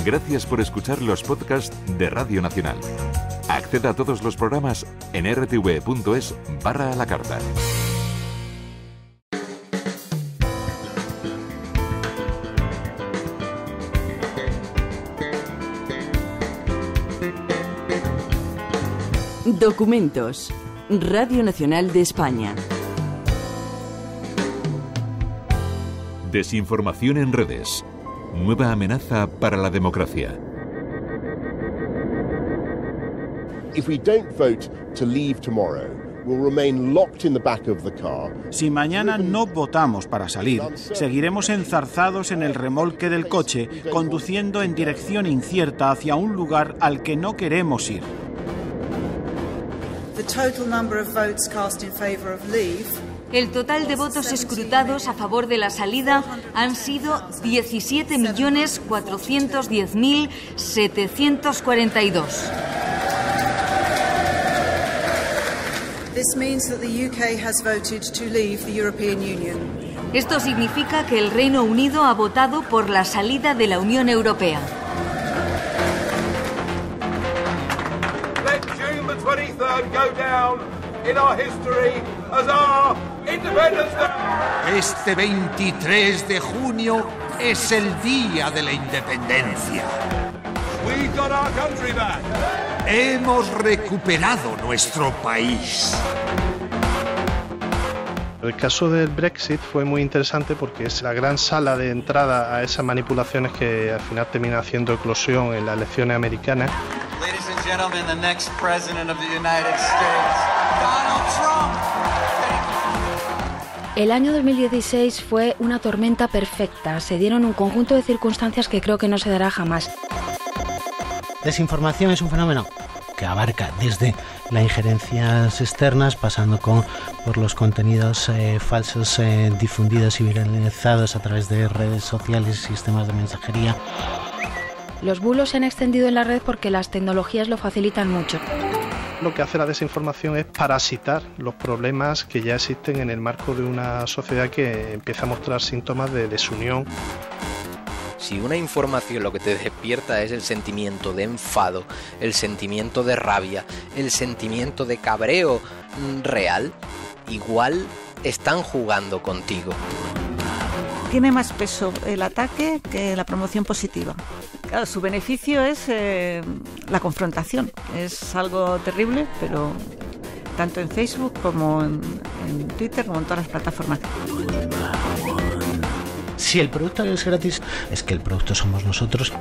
Gracias por escuchar los podcasts de Radio Nacional. Acceda a todos los programas en rtv.es/a la carta. Documentos. Radio Nacional de España. Desinformación en redes. Nueva amenaza para la democracia. Si mañana no votamos para salir, seguiremos enzarzados en el remolque del coche, conduciendo en dirección incierta hacia un lugar al que no queremos ir. El total de votos escrutados a favor de la salida han sido 17.410.742. Esto significa que el Reino Unido ha votado por la salida de la Unión Europea. Let June the 23rd go down in our history as our Independence Day. Este 23 de junio es el día de la independencia. We got our country back. Hemos recuperado nuestro país. El caso del Brexit fue muy interesante porque es la gran sala de entrada a esas manipulaciones que al final terminan haciendo eclosión en las elecciones americanas. Ladies and gentlemen, the next president of the United States, Donald Trump. El año 2016 fue una tormenta perfecta. Se dieron un conjunto de circunstancias que creo que no se dará jamás. Desinformación es un fenómeno que abarca desde las injerencias externas, pasando por los contenidos falsos difundidos y viralizados a través de redes sociales y sistemas de mensajería. Los bulos se han extendido en la red porque las tecnologías lo facilitan mucho. Lo que hace la desinformación es parasitar los problemas que ya existen en el marco de una sociedad que empieza a mostrar síntomas de desunión. Si una información lo que te despierta es el sentimiento de enfado, el sentimiento de rabia, el sentimiento de cabreo real, igual están jugando contigo. Tiene más peso el ataque que la promoción positiva. Claro, su beneficio es la confrontación. Es algo terrible, pero tanto en Facebook como en Twitter, como en todas las plataformas. Si el producto es gratis, es que el producto somos nosotros.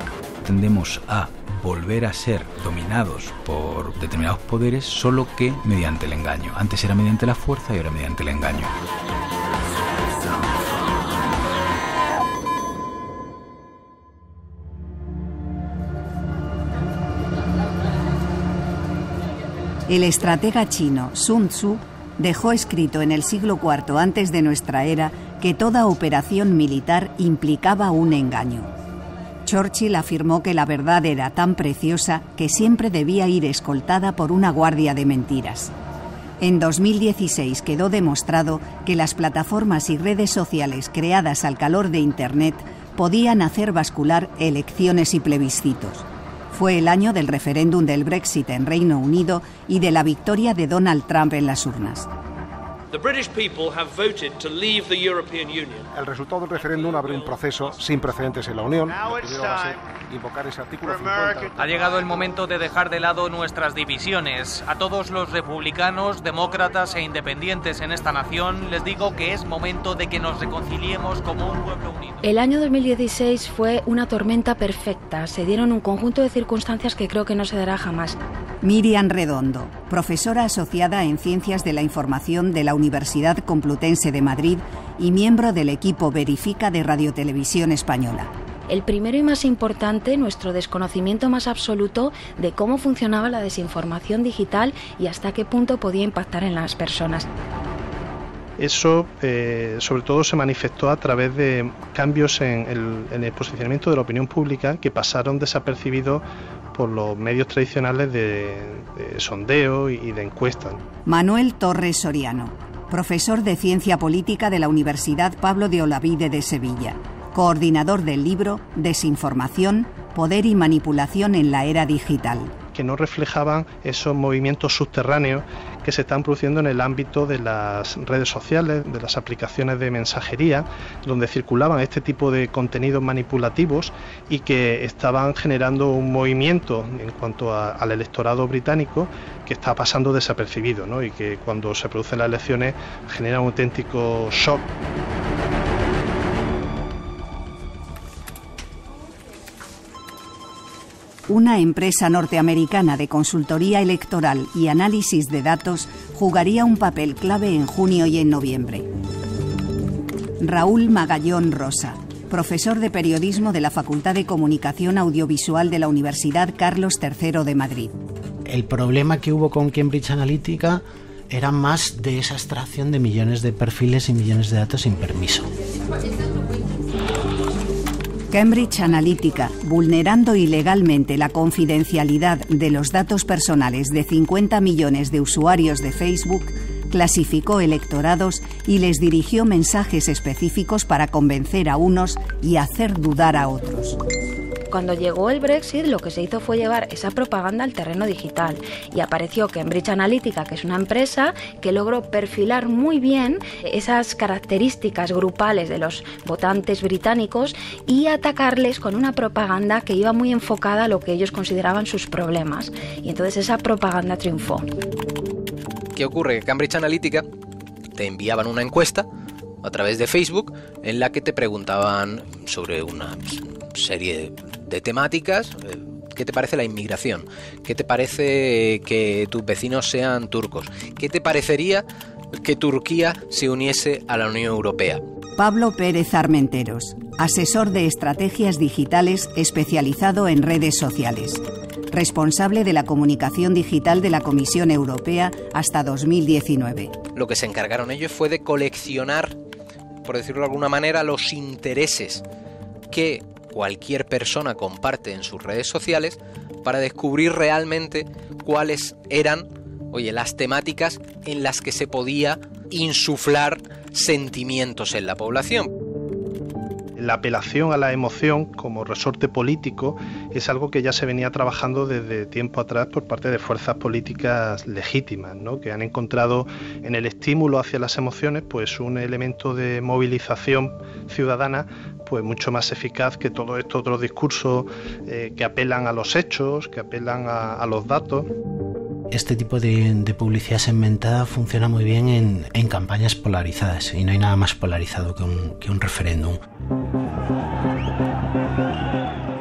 Tendemos a volver a ser dominados por determinados poderes, solo que mediante el engaño. Antes era mediante la fuerza y ahora mediante el engaño. El estratega chino Sun Tzu dejó escrito en el siglo IV antes de nuestra era que toda operación militar implicaba un engaño. Churchill afirmó que la verdad era tan preciosa que siempre debía ir escoltada por una guardia de mentiras. En 2016 quedó demostrado que las plataformas y redes sociales creadas al calor de Internet podían hacer bascular elecciones y plebiscitos. Fue el año del referéndum del Brexit en Reino Unido y de la victoria de Donald Trump en las urnas. El resultado del referéndum abre un proceso sin precedentes en la Unión. Lo primero va a ser invocar ese artículo 50. Ha llegado el momento de dejar de lado nuestras divisiones. A todos los republicanos, demócratas e independientes en esta nación les digo que es momento de que nos reconciliemos como un pueblo unido. El año 2016 fue una tormenta perfecta. Se dieron un conjunto de circunstancias que creo que no se dará jamás. Miriam Redondo, profesora asociada en Ciencias de la Información de la Universidad Complutense de Madrid y miembro del equipo Verifica de Radiotelevisión Española. El primero y más importante, nuestro desconocimiento más absoluto de cómo funcionaba la desinformación digital y hasta qué punto podía impactar en las personas. Eso sobre todo se manifestó a través de cambios en el posicionamiento de la opinión pública que pasaron desapercibidos por los medios tradicionales de sondeo y de encuestas. Manuel Torres Soriano, profesor de Ciencia Política de la Universidad Pablo de Olavide de Sevilla, coordinador del libro Desinformación, poder y manipulación en la era digital. Que no reflejaban esos movimientos subterráneos que se están produciendo en el ámbito de las redes sociales, de las aplicaciones de mensajería, donde circulaban este tipo de contenidos manipulativos y que estaban generando un movimiento en cuanto al electorado británico que está pasando desapercibido, ¿no? Y que cuando se producen las elecciones genera un auténtico shock. Una empresa norteamericana de consultoría electoral y análisis de datos jugaría un papel clave en junio y en noviembre. Raúl Magallón Rosa, profesor de periodismo de la Facultad de Comunicación Audiovisual de la Universidad Carlos III de Madrid. El problema que hubo con Cambridge Analytica era más de esa extracción de millones de perfiles y millones de datos sin permiso. Cambridge Analytica, vulnerando ilegalmente la confidencialidad de los datos personales de 50 millones de usuarios de Facebook, clasificó electorados y les dirigió mensajes específicos para convencer a unos y hacer dudar a otros. Cuando llegó el Brexit, lo que se hizo fue llevar esa propaganda al terreno digital y apareció Cambridge Analytica, que es una empresa que logró perfilar muy bien esas características grupales de los votantes británicos y atacarles con una propaganda que iba muy enfocada a lo que ellos consideraban sus problemas. Y entonces esa propaganda triunfó. ¿Qué ocurre? Que Cambridge Analytica te enviaban una encuesta a través de Facebook en la que te preguntaban sobre una serie de temáticas. ¿Qué te parece la inmigración? ¿Qué te parece que tus vecinos sean turcos? ¿Qué te parecería que Turquía se uniese a la Unión Europea? Pablo Pérez Armenteros, asesor de estrategias digitales especializado en redes sociales, responsable de la comunicación digital de la Comisión Europea hasta 2019. Lo que se encargaron ellos fue de coleccionar, por decirlo de alguna manera, los intereses que cualquier persona comparte en sus redes sociales para descubrir realmente cuáles eran, las temáticas en las que se podía insuflar sentimientos en la población. La apelación a la emoción como resorte político es algo que ya se venía trabajando desde tiempo atrás por parte de fuerzas políticas legítimas, ¿no? Que han encontrado en el estímulo hacia las emociones pues un elemento de movilización ciudadana pues mucho más eficaz que todos estos otros discursos que apelan a los hechos, que apelan a los datos. Este tipo de publicidad segmentada funciona muy bien en campañas polarizadas y no hay nada más polarizado que un referéndum.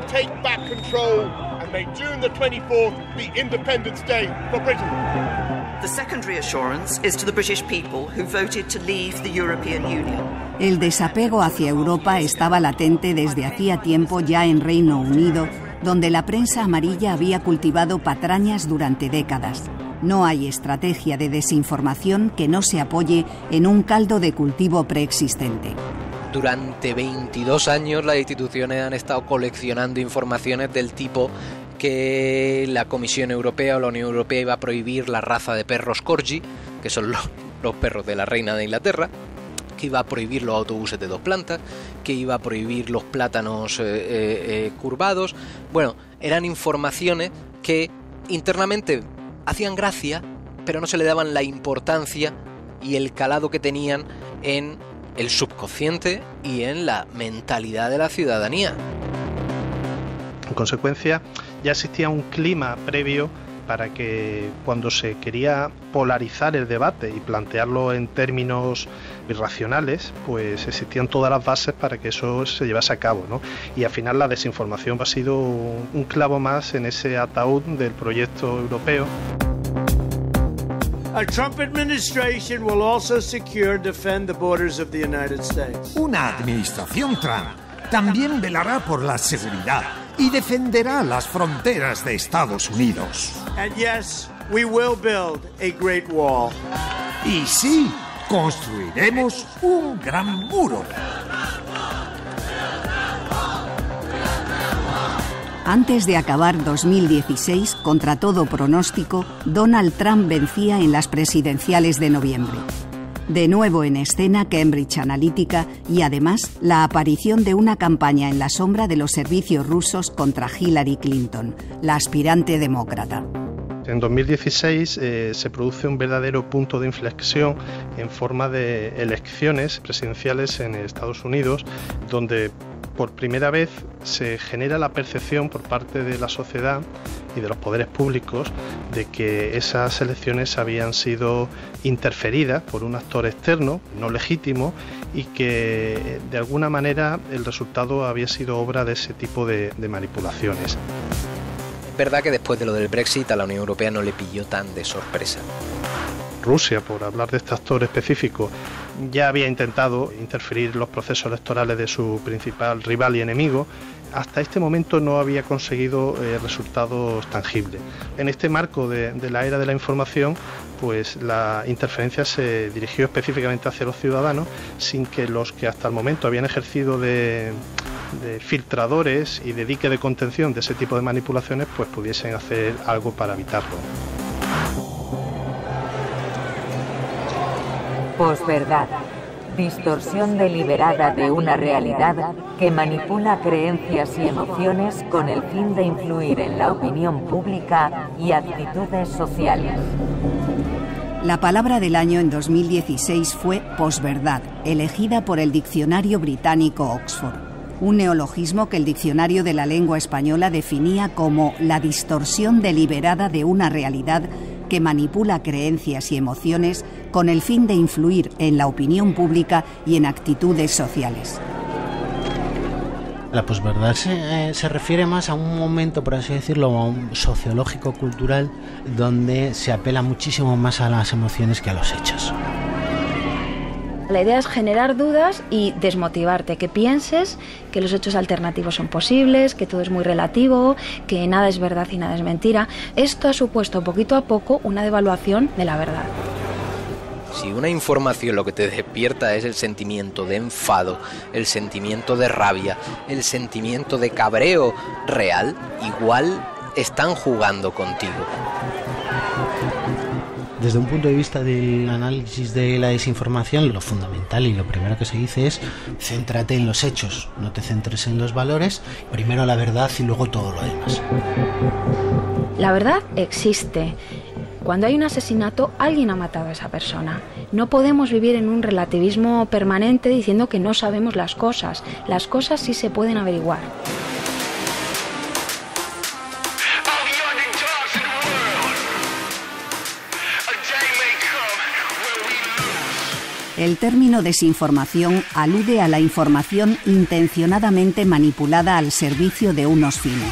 Take back control and make June the 24th the Independence Day for Britain. The second reassurance is to the British people who voted to leave the European Union. El desapego hacia Europa estaba latente desde hacía tiempo ya en Reino Unido, donde la prensa amarilla había cultivado patrañas durante décadas. No hay estrategia de desinformación que no se apoye en un caldo de cultivo preexistente. Durante 22 años las instituciones han estado coleccionando informaciones del tipo que la Comisión Europea o la Unión Europea iba a prohibir la raza de perros corgi, que son los perros de la reina de Inglaterra, que iba a prohibir los autobuses de 2 plantas, que iba a prohibir los plátanos curvados. Bueno, eran informaciones que internamente hacían gracia, pero no se le daban la importancia y el calado que tenían en el subconsciente y en la mentalidad de la ciudadanía. En consecuencia, ya existía un clima previo para que cuando se quería polarizar el debate y plantearlo en términos irracionales, pues existían todas las bases para que eso se llevase a cabo, ¿no? Y al final la desinformación ha sido un clavo más en ese ataúd del proyecto europeo. A Trump administration will also secure and defend the borders of the United States. Una administración Trump también velará por la seguridad y defenderá las fronteras de Estados Unidos. And yes, we will build a great wall. Y sí, construiremos un gran muro. Antes de acabar 2016, contra todo pronóstico, Donald Trump vencía en las presidenciales de noviembre. De nuevo en escena Cambridge Analytica y además la aparición de una campaña en la sombra de los servicios rusos contra Hillary Clinton, la aspirante demócrata. En 2016 se produce un verdadero punto de inflexión en forma de elecciones presidenciales en Estados Unidos, donde por primera vez se genera la percepción por parte de la sociedad y de los poderes públicos de que esas elecciones habían sido interferidas por un actor externo, no legítimo, y que de alguna manera el resultado había sido obra de ese tipo de manipulaciones. Es verdad que después de lo del Brexit a la Unión Europea no le pilló tan de sorpresa. Rusia, por hablar de este actor específico, ya había intentado interferir en los procesos electorales de su principal rival y enemigo. Hasta este momento no había conseguido resultados tangibles. En este marco de la era de la información, pues la interferencia se dirigió específicamente hacia los ciudadanos, sin que los que hasta el momento habían ejercido de filtradores y de dique de contención de ese tipo de manipulaciones, pues pudiesen hacer algo para evitarlo. Posverdad. Distorsión deliberada de una realidad que manipula creencias y emociones con el fin de influir en la opinión pública y actitudes sociales. La palabra del año en 2016 fue posverdad, elegida por el diccionario británico Oxford. Un neologismo que el diccionario de la lengua española definía como la distorsión deliberada de una realidad que manipula creencias y emociones con el fin de influir en la opinión pública y en actitudes sociales. La posverdad se refiere más a un momento, por así decirlo, a un sociológico-cultural donde se apela muchísimo más a las emociones que a los hechos. La idea es generar dudas y desmotivarte, que pienses que los hechos alternativos son posibles, que todo es muy relativo, que nada es verdad y nada es mentira. Esto ha supuesto poquito a poco una devaluación de la verdad. Si una información lo que te despierta es el sentimiento de enfado, el sentimiento de rabia, el sentimiento de cabreo real, igual están jugando contigo. Desde un punto de vista del análisis de la desinformación, lo fundamental y lo primero que se dice es céntrate en los hechos, no te centres en los valores, primero la verdad y luego todo lo demás. La verdad existe. Cuando hay un asesinato, alguien ha matado a esa persona. No podemos vivir en un relativismo permanente diciendo que no sabemos las cosas. Las cosas sí se pueden averiguar. El término desinformación alude a la información intencionadamente manipulada al servicio de unos fines.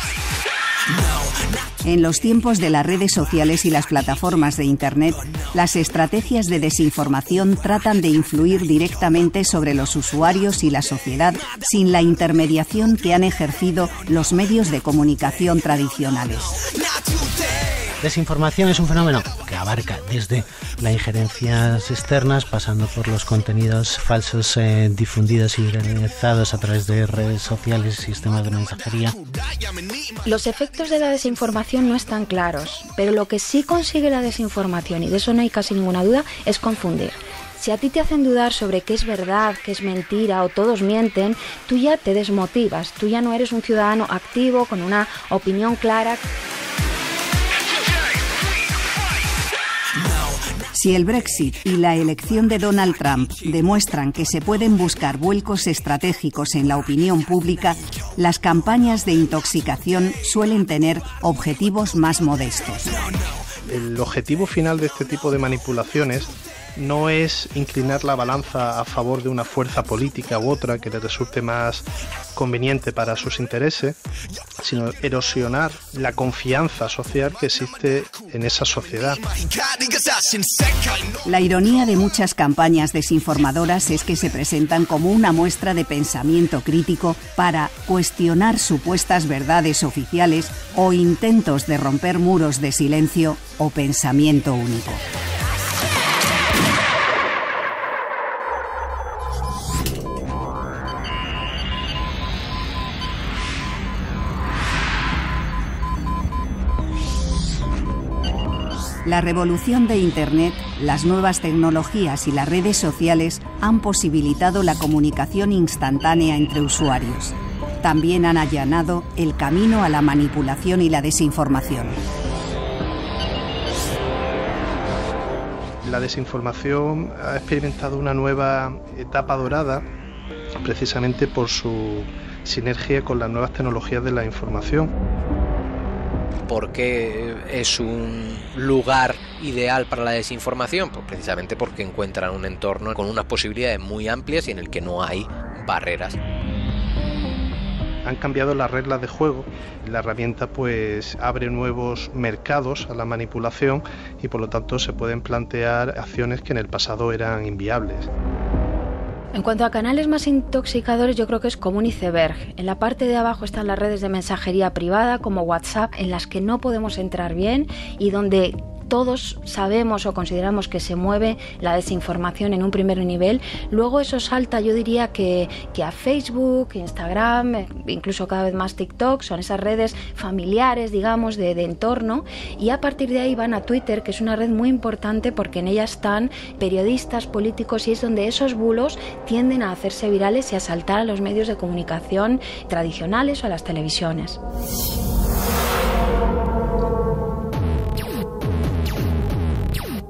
En los tiempos de las redes sociales y las plataformas de Internet, las estrategias de desinformación tratan de influir directamente sobre los usuarios y la sociedad sin la intermediación que han ejercido los medios de comunicación tradicionales. Desinformación es un fenómeno que abarca desde las injerencias externas, pasando por los contenidos falsos difundidos y viralizados a través de redes sociales y sistemas de mensajería. Los efectos de la desinformación no están claros, pero lo que sí consigue la desinformación, y de eso no hay casi ninguna duda, es confundir. Si a ti te hacen dudar sobre qué es verdad, qué es mentira o todos mienten, tú ya te desmotivas, tú ya no eres un ciudadano activo con una opinión clara. Si el Brexit y la elección de Donald Trump demuestran que se pueden buscar vuelcos estratégicos en la opinión pública, las campañas de intoxicación suelen tener objetivos más modestos. El objetivo final de este tipo de manipulaciones no es inclinar la balanza a favor de una fuerza política u otra que le resulte más conveniente para sus intereses, sino erosionar la confianza social que existe en esa sociedad. La ironía de muchas campañas desinformadoras es que se presentan como una muestra de pensamiento crítico para cuestionar supuestas verdades oficiales o intentos de romper muros de silencio o pensamiento único. La revolución de Internet, las nuevas tecnologías y las redes sociales han posibilitado la comunicación instantánea entre usuarios. También han allanado el camino a la manipulación y la desinformación. La desinformación ha experimentado una nueva etapa dorada precisamente por su sinergia con las nuevas tecnologías de la información. ¿Por qué es un lugar ideal para la desinformación? Pues precisamente porque encuentran un entorno con unas posibilidades muy amplias y en el que no hay barreras. Han cambiado las reglas de juego. La herramienta pues abre nuevos mercados a la manipulación y por lo tanto se pueden plantear acciones que en el pasado eran inviables. En cuanto a canales más intoxicadores, yo creo que es como un iceberg. En la parte de abajo están las redes de mensajería privada como WhatsApp, en las que no podemos entrar bien y donde todos sabemos o consideramos que se mueve la desinformación en un primer nivel. Luego eso salta, yo diría que a Facebook, Instagram, incluso cada vez más TikTok, son esas redes familiares, digamos, de entorno, y a partir de ahí van a Twitter, que es una red muy importante porque en ella están periodistas, políticos, y es donde esos bulos tienden a hacerse virales y a saltar a los medios de comunicación tradicionales o a las televisiones.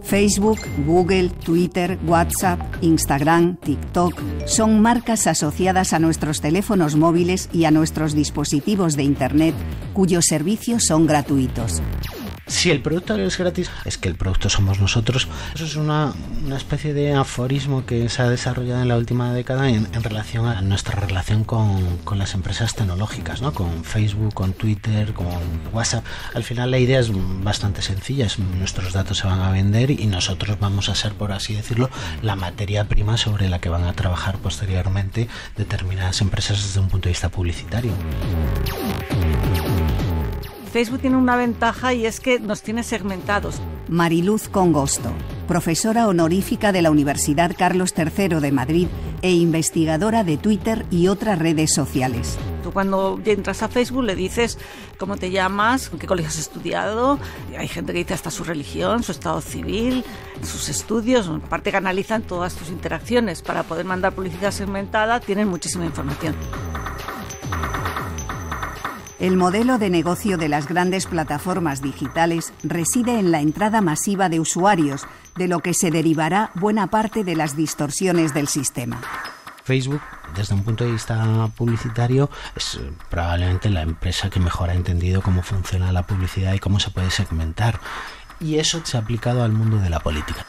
Facebook, Google, Twitter, WhatsApp, Instagram, TikTok son marcas asociadas a nuestros teléfonos móviles y a nuestros dispositivos de Internet, cuyos servicios son gratuitos. Si el producto es gratis, es que el producto somos nosotros. Eso es una especie de aforismo que se ha desarrollado en la última década en relación a nuestra relación con las empresas tecnológicas, ¿no? Con Facebook, con Twitter, con WhatsApp. Al final la idea es bastante sencilla, nuestros datos se van a vender y nosotros vamos a ser, por así decirlo, la materia prima sobre la que van a trabajar posteriormente determinadas empresas desde un punto de vista publicitario. Facebook tiene una ventaja y es que nos tiene segmentados. Mariluz Congosto, profesora honorífica de la Universidad Carlos III de Madrid e investigadora de Twitter y otras redes sociales. Tú cuando entras a Facebook le dices cómo te llamas, en qué colegio has estudiado. Hay gente que dice hasta su religión, su estado civil, sus estudios. Aparte que analizan todas tus interacciones para poder mandar publicidad segmentada, tienen muchísima información. El modelo de negocio de las grandes plataformas digitales reside en la entrada masiva de usuarios, de lo que se derivará buena parte de las distorsiones del sistema. Facebook, desde un punto de vista publicitario, es probablemente la empresa que mejor ha entendido cómo funciona la publicidad y cómo se puede segmentar. Y eso se ha aplicado al mundo de la política.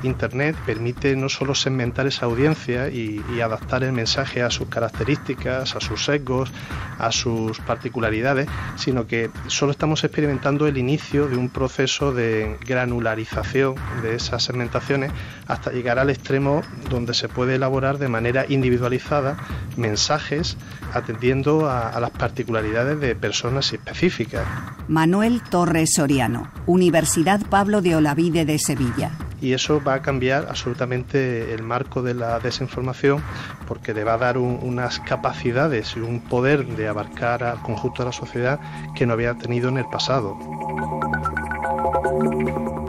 Internet permite no solo segmentar esa audiencia y adaptar el mensaje a sus características, a sus sesgos, a sus particularidades, sino que solo estamos experimentando el inicio de un proceso de granularización de esas segmentaciones hasta llegar al extremo donde se puede elaborar de manera individualizada mensajes atendiendo a las particularidades de personas específicas. Manuel Torres Soriano, Universidad Pablo de Olavide de Sevilla. Y eso va a cambiar absolutamente el marco de la desinformación porque le va a dar unas capacidades y un poder de abarcar al conjunto de la sociedad que no había tenido en el pasado.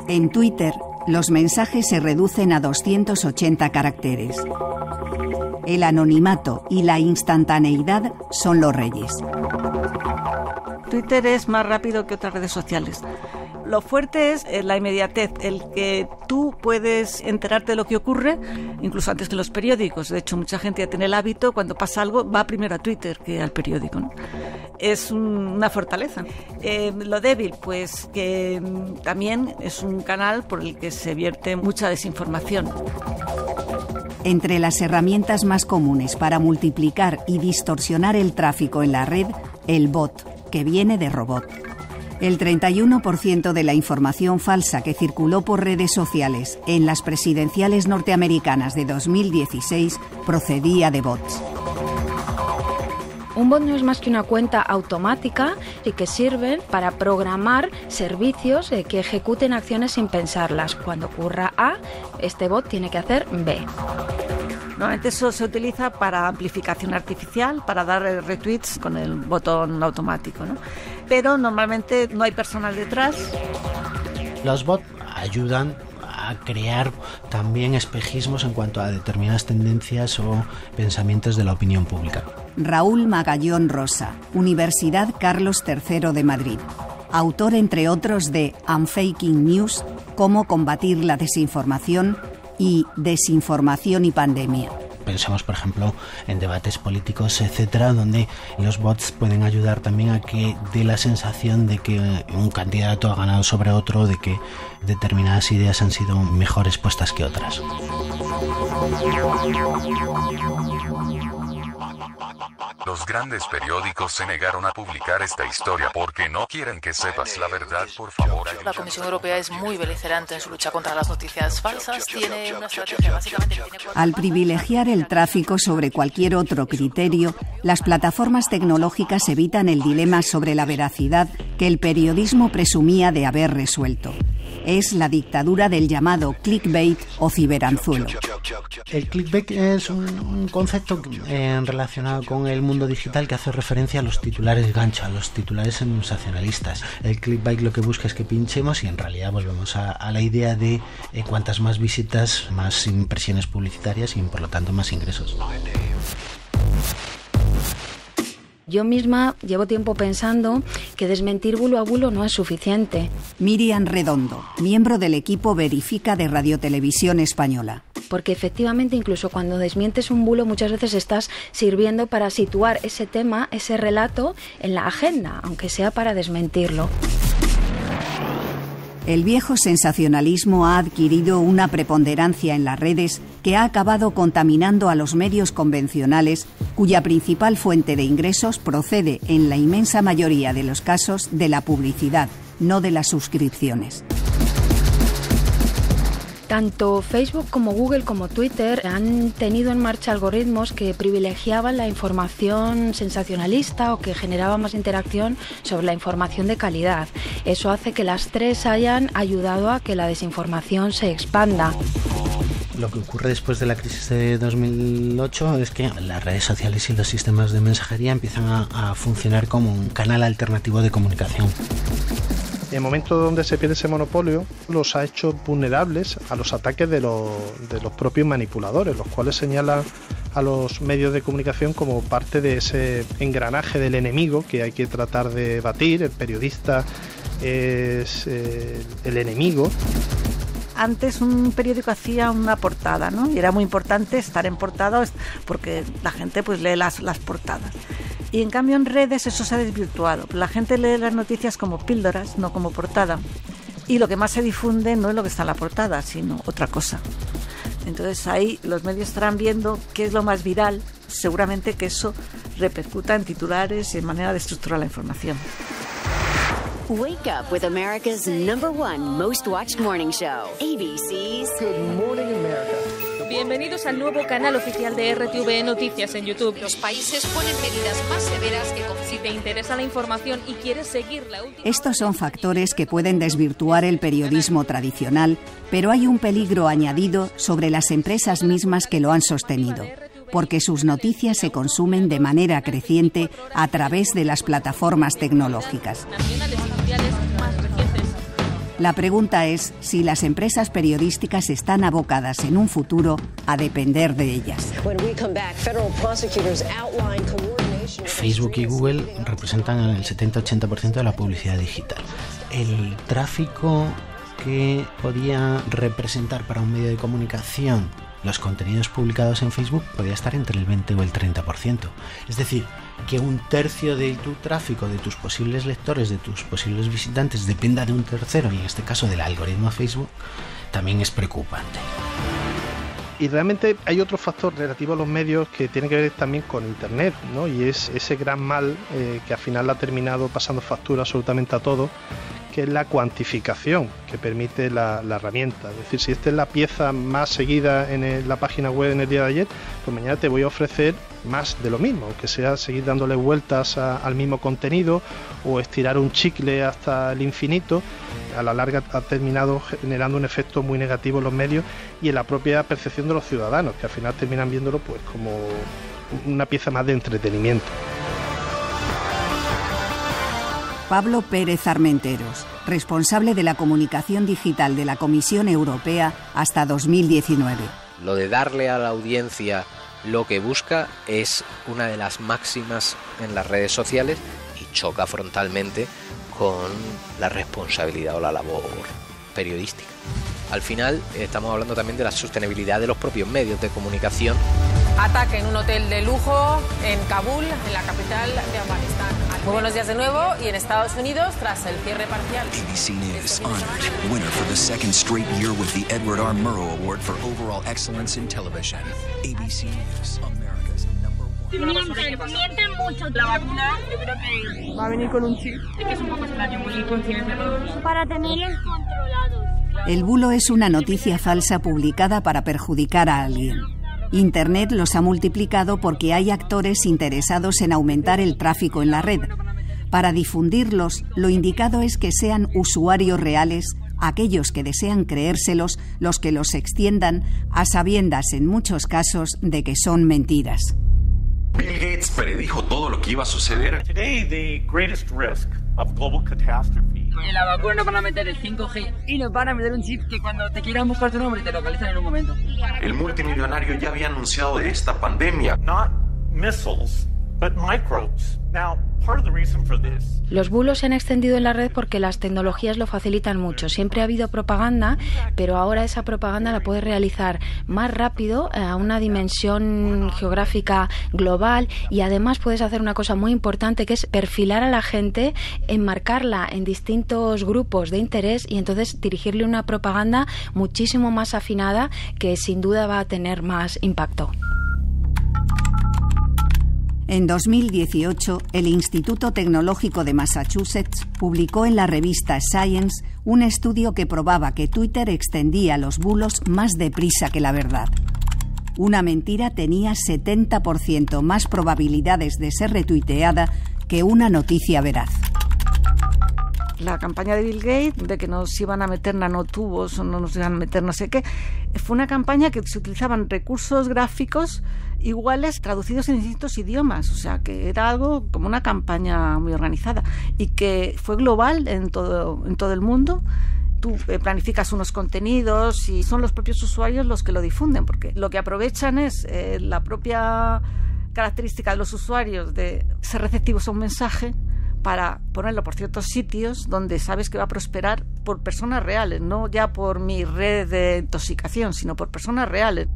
En Twitter, los mensajes se reducen a 280 caracteres. El anonimato y la instantaneidad son los reyes. Twitter es más rápido que otras redes sociales. Lo fuerte es la inmediatez, el que tú puedes enterarte de lo que ocurre, incluso antes que los periódicos. De hecho, mucha gente ya tiene el hábito, cuando pasa algo, va primero a Twitter que al periódico, ¿no? Es una fortaleza. Lo débil, pues que también es un canal por el que se vierte mucha desinformación. Entre las herramientas más comunes para multiplicar y distorsionar el tráfico en la red, el bot, que viene de robot. El 31% de la información falsa que circuló por redes sociales en las presidenciales norteamericanas de 2016 procedía de bots. Un bot no es más que una cuenta automática y que sirve para programar servicios que ejecuten acciones sin pensarlas. Cuando ocurra A, este bot tiene que hacer B. Normalmente eso se utiliza para amplificación artificial, para dar retweets con el botón automático, ¿no? Pero normalmente no hay personal detrás Los bots ayudan a crear también espejismos en cuanto a determinadas tendencias o pensamientos de la opinión pública. Raúl Magallón Rosa, Universidad Carlos III de Madrid. Autor, entre otros, de Unfaking News, Cómo combatir la desinformación y Desinformación y pandemia. Pensemos, por ejemplo, en debates políticos, etcétera, donde los bots pueden ayudar también a que dé la sensación de que un candidato ha ganado sobre otro, de que determinadas ideas han sido mejor expuestas que otras. Los grandes periódicos se negaron a publicar esta historia porque no quieren que sepas la verdad, por favor. La Comisión Europea es muy beligerante en su lucha contra las noticias falsas. Tiene una estrategia básicamente... Al privilegiar el tráfico sobre cualquier otro criterio, las plataformas tecnológicas evitan el dilema sobre la veracidad que el periodismo presumía de haber resuelto. Es la dictadura del llamado clickbait o ciberanzuelo. El clickbait es un concepto relacionado con el mundo digital que hace referencia a los titulares gancho, a los titulares sensacionalistas. El clickbait lo que busca es que pinchemos y en realidad volvemos a la idea de cuantas más visitas, más impresiones publicitarias y por lo tanto más ingresos. Yo misma llevo tiempo pensando que desmentir bulo a bulo no es suficiente. Miriam Redondo, miembro del equipo Verifica de Radiotelevisión Española. Porque efectivamente incluso cuando desmientes un bulo muchas veces estás sirviendo para situar ese tema, ese relato en la agenda, aunque sea para desmentirlo. El viejo sensacionalismo ha adquirido una preponderancia en las redes que ha acabado contaminando a los medios convencionales, cuya principal fuente de ingresos procede, en la inmensa mayoría de los casos, de la publicidad, no de las suscripciones. Tanto Facebook como Google como Twitter han tenido en marcha algoritmos que privilegiaban la información sensacionalista o que generaba más interacción sobre la información de calidad. Eso hace que las tres hayan ayudado a que la desinformación se expanda. Lo que ocurre después de la crisis de 2008 es que las redes sociales y los sistemas de mensajería empiezan a funcionar como un canal alternativo de comunicación. En el momento donde se pierde ese monopolio, los ha hecho vulnerables a los ataques de los propios manipuladores, los cuales señalan a los medios de comunicación como parte de ese engranaje del enemigo que hay que tratar de batir. El periodista es el enemigo. Antes un periódico hacía una portada, ¿no? Y era muy importante estar en portada porque la gente pues lee las portadas. Y en cambio en redes eso se ha desvirtuado. La gente lee las noticias como píldoras, no como portada. Y lo que más se difunde no es lo que está en la portada, sino otra cosa. Entonces ahí los medios estarán viendo qué es lo más viral. Seguramente que eso repercuta en titulares y en manera de estructurar la información. Wake up with America's #1 most watched morning show, ABC's Good Morning America. Bienvenidos al nuevo canal oficial de RTV Noticias en YouTube. Los países ponen medidas más severas que si te interesa la información y quieres seguir la última... Estos son factores que pueden desvirtuar el periodismo tradicional, pero hay un peligro añadido sobre las empresas mismas que lo han sostenido, porque sus noticias se consumen de manera creciente a través de las plataformas tecnológicas. La pregunta es si las empresas periodísticas están abocadas en un futuro a depender de ellas. Facebook y Google representan el 70-80% de la publicidad digital. El tráfico que podía representar para un medio de comunicación los contenidos publicados en Facebook podía estar entre el 20 o el 30%. Es decir, que un tercio de tu tráfico, de tus posibles lectores, de tus posibles visitantes, dependa de un tercero, y en este caso del algoritmo de Facebook, también es preocupante. Y realmente hay otro factor relativo a los medios que tiene que ver también con Internet, ¿no? Y es ese gran mal que al final ha terminado pasando factura absolutamente a todo, que es la cuantificación que permite la herramienta. Es decir, si esta es la pieza más seguida en la página web en el día de ayer, pues mañana te voy a ofrecer más de lo mismo, que sea seguir dándole vueltas al mismo contenido o estirar un chicle hasta el infinito. A la larga ha terminado generando un efecto muy negativo en los medios y en la propia percepción de los ciudadanos, que al final terminan viéndolo pues como una pieza más de entretenimiento. Pablo Pérez Armenteros, responsable de la comunicación digital de la Comisión Europea hasta 2019. Lo de darle a la audiencia lo que busca es una de las máximas en las redes sociales y choca frontalmente con la responsabilidad o la labor periodística. Al final estamos hablando también de la sostenibilidad de los propios medios de comunicación. Ataque en un hotel de lujo en Kabul, en la capital de Afganistán. Muy buenos días de nuevo. Y en Estados Unidos, tras el cierre parcial. ABC News honored winner for the second straight year with the Edward R. Murrow Award for Overall Excellence in Television. ABC News, America's Mienten mucho. La vacuna, yo creo que va a venir con un chip. Es que es un poco extraño, muy coincidencia todos. Para tenerlos controlados. El bulo es una noticia falsa publicada para perjudicar a alguien. Internet los ha multiplicado porque hay actores interesados en aumentar el tráfico en la red. Para difundirlos, lo indicado es que sean usuarios reales, aquellos que desean creérselos, los que los extiendan, a sabiendas en muchos casos de que son mentiras. Bill Gates predijo todo lo que iba a suceder. Today, the greatest risk of global catastrophe. En la vacuna nos van a meter el 5G y nos van a meter un chip que cuando te quieran buscar tu nombre te localizan en un momento. El multimillonario ya había anunciado de esta pandemia. Not missiles, but microbes. Now, part of the reason for this. Los bulos se han extendido en la red porque las tecnologías lo facilitan mucho. Siempre ha habido propaganda, pero ahora esa propaganda la puedes realizar más rápido a una dimensión geográfica global y además puedes hacer una cosa muy importante que es perfilar a la gente, enmarcarla en distintos grupos de interés y entonces dirigirle una propaganda muchísimo más afinada que sin duda va a tener más impacto. En 2018, el Instituto Tecnológico de Massachusetts publicó en la revista Science un estudio que probaba que Twitter extendía los bulos más deprisa que la verdad. Una mentira tenía 70% más probabilidades de ser retuiteada que una noticia veraz. La campaña de Bill Gates, de que nos iban a meter nanotubos o no nos iban a meter no sé qué, fue una campaña que se utilizaban recursos gráficos iguales traducidos en distintos idiomas, o sea que era algo como una campaña muy organizada y que fue global en todo el mundo. Tú planificas unos contenidos y son los propios usuarios los que lo difunden, porque lo que aprovechan es la propia característica de los usuarios de ser receptivos a un mensaje para ponerlo por ciertos sitios donde sabes que va a prosperar por personas reales, no ya por mi red de intoxicación, sino por personas reales.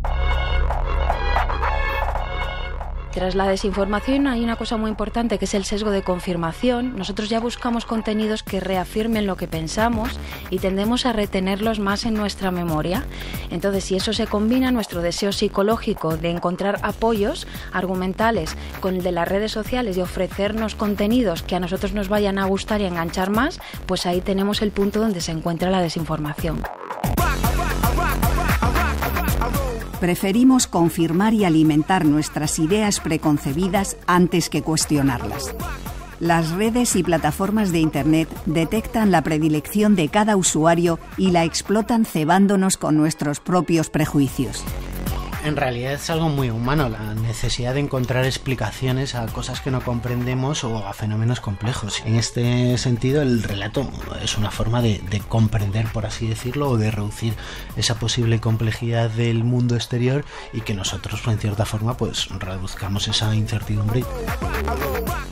Tras la desinformación hay una cosa muy importante que es el sesgo de confirmación. Nosotros ya buscamos contenidos que reafirmen lo que pensamos y tendemos a retenerlos más en nuestra memoria. Entonces, si eso se combina, nuestro deseo psicológico de encontrar apoyos argumentales con el de las redes sociales y ofrecernos contenidos que a nosotros nos vayan a gustar y a enganchar más, pues ahí tenemos el punto donde se encuentra la desinformación. Preferimos confirmar y alimentar nuestras ideas preconcebidas antes que cuestionarlas. Las redes y plataformas de Internet detectan la predilección de cada usuario y la explotan cebándonos con nuestros propios prejuicios. En realidad es algo muy humano, la necesidad de encontrar explicaciones a cosas que no comprendemos o a fenómenos complejos. En este sentido, el relato es una forma de comprender, por así decirlo, o de reducir esa posible complejidad del mundo exterior y que nosotros, en cierta forma, pues reduzcamos esa incertidumbre.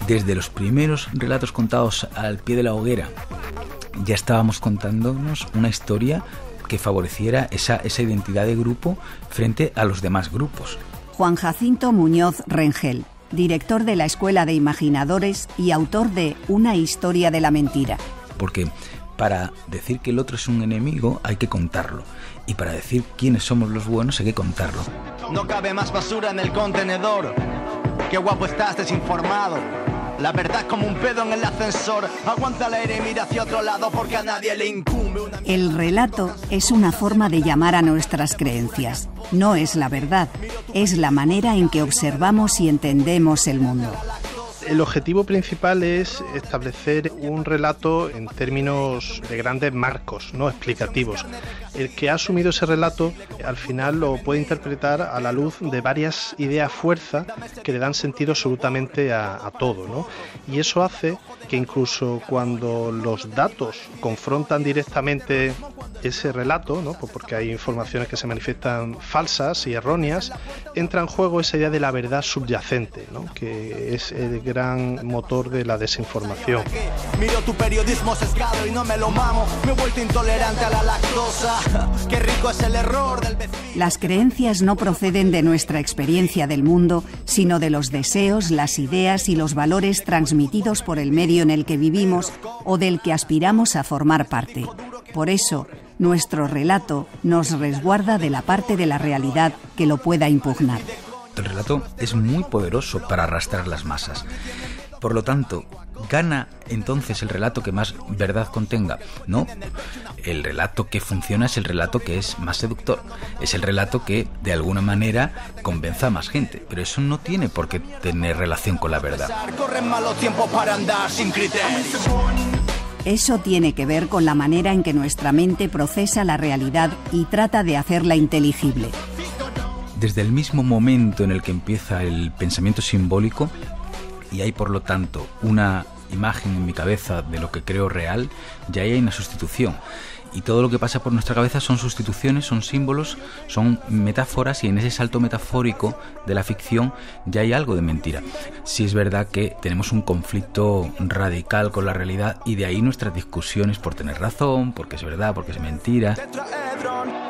Desde los primeros relatos contados al pie de la hoguera, ya estábamos contándonos una historia que favoreciera esa identidad de grupo frente a los demás grupos. Juan Jacinto Muñoz Rengel, director de la Escuela de Imaginadores y autor de Una historia de la mentira. Porque para decir que el otro es un enemigo hay que contarlo, y para decir quiénes somos los buenos hay que contarlo. No cabe más basura en el contenedor. Qué guapo estás desinformado. La verdad es como un pedo en el ascensor. Aguanta el aire y mira hacia otro lado porque a nadie le incumbe una... El relato es una forma de llamar a nuestras creencias. No es la verdad, es la manera en que observamos y entendemos el mundo. El objetivo principal es establecer un relato en términos de grandes marcos, no explicativos. El que ha asumido ese relato al final lo puede interpretar a la luz de varias ideas fuerza que le dan sentido absolutamente a todo, ¿no? Y eso hace que incluso cuando los datos confrontan directamente ese relato, ¿no? Porque hay informaciones que se manifiestan falsas y erróneas, entra en juego esa idea de la verdad subyacente, ¿no? Que es el gran motor de la desinformación. Miro tu periodismo sesgado y no me lo mamo, me he vuelto intolerante a la lactosa. Qué rico es el error del vecino. Las creencias no proceden de nuestra experiencia del mundo, sino de los deseos, las ideas y los valores transmitidos por el medio en el que vivimos o del que aspiramos a formar parte. Por eso, nuestro relato nos resguarda de la parte de la realidad que lo pueda impugnar. El relato es muy poderoso para arrastrar las masas. Por lo tanto, ¿gana entonces el relato que más verdad contenga? No. El relato que funciona es el relato que es más seductor. Es el relato que, de alguna manera, convenza a más gente. Pero eso no tiene por qué tener relación con la verdad. Corren malos tiempos para andar sin criterio. Eso tiene que ver con la manera en que nuestra mente procesa la realidad y trata de hacerla inteligible. Desde el mismo momento en el que empieza el pensamiento simbólico, y hay por lo tanto una imagen en mi cabeza de lo que creo real, ya hay una sustitución. Y todo lo que pasa por nuestra cabeza son sustituciones, son símbolos, son metáforas, y en ese salto metafórico de la ficción ya hay algo de mentira. Sí es verdad que tenemos un conflicto radical con la realidad, y de ahí nuestras discusiones por tener razón, porque es verdad, porque es mentira.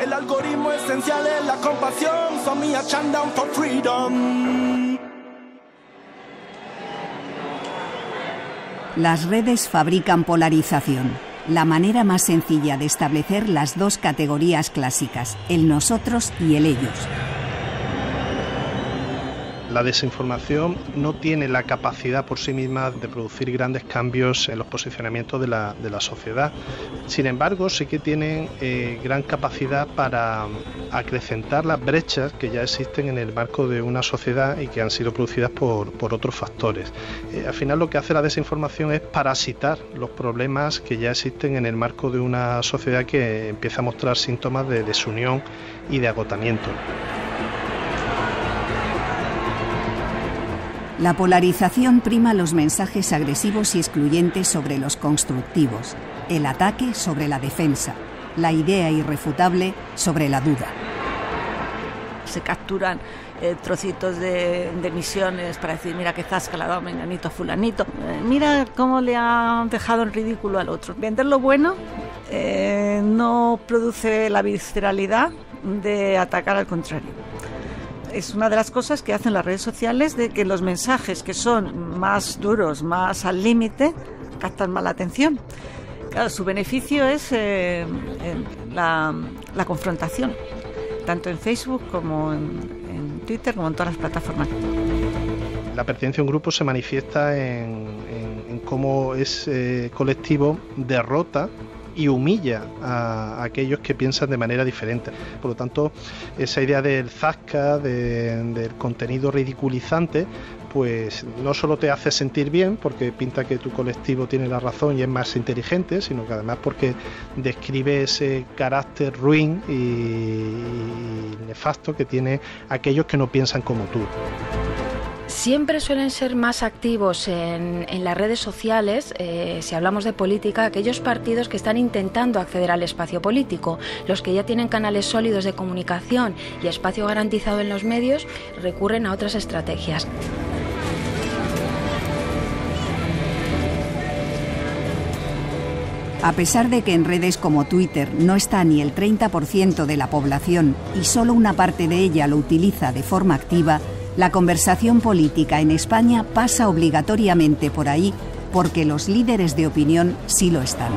El algoritmo esencial es la compasión, so me a chant down for freedom. Las redes fabrican polarización. La manera más sencilla de establecer las dos categorías clásicas, el nosotros y el ellos. La desinformación no tiene la capacidad por sí misma de producir grandes cambios en los posicionamientos de la sociedad. Sin embargo, sí que tienen gran capacidad para acrecentar las brechas que ya existen en el marco de una sociedad y que han sido producidas por otros factores. Al final, lo que hace la desinformación es parasitar los problemas que ya existen en el marco de una sociedad que empieza a mostrar síntomas de desunión y de agotamiento. La polarización prima los mensajes agresivos y excluyentes sobre los constructivos, el ataque sobre la defensa, la idea irrefutable sobre la duda. Se capturan trocitos de emisiones para decir, mira qué zasca le ha dado menganito a fulanito, mira cómo le han dejado en ridículo al otro. Vender lo bueno no produce la visceralidad de atacar al contrario. Es una de las cosas que hacen las redes sociales, de que los mensajes que son más duros, más al límite, captan más la atención. Claro, su beneficio es la confrontación, tanto en Facebook como en Twitter, como en todas las plataformas. La pertenencia a un grupo se manifiesta en cómo ese colectivo derrota y humilla a aquellos que piensan de manera diferente. Por lo tanto, esa idea del zasca, del contenido ridiculizante, pues no solo te hace sentir bien porque pinta que tu colectivo tiene la razón y es más inteligente, sino que además porque describe ese carácter ruin y nefasto que tiene aquellos que no piensan como tú. Siempre suelen ser más activos en las redes sociales, si hablamos de política, aquellos partidos que están intentando acceder al espacio político. Los que ya tienen canales sólidos de comunicación y espacio garantizado en los medios recurren a otras estrategias. A pesar de que en redes como Twitter no está ni el 30% de la población y solo una parte de ella lo utiliza de forma activa, la conversación política en España pasa obligatoriamente por ahí porque los líderes de opinión sí lo están.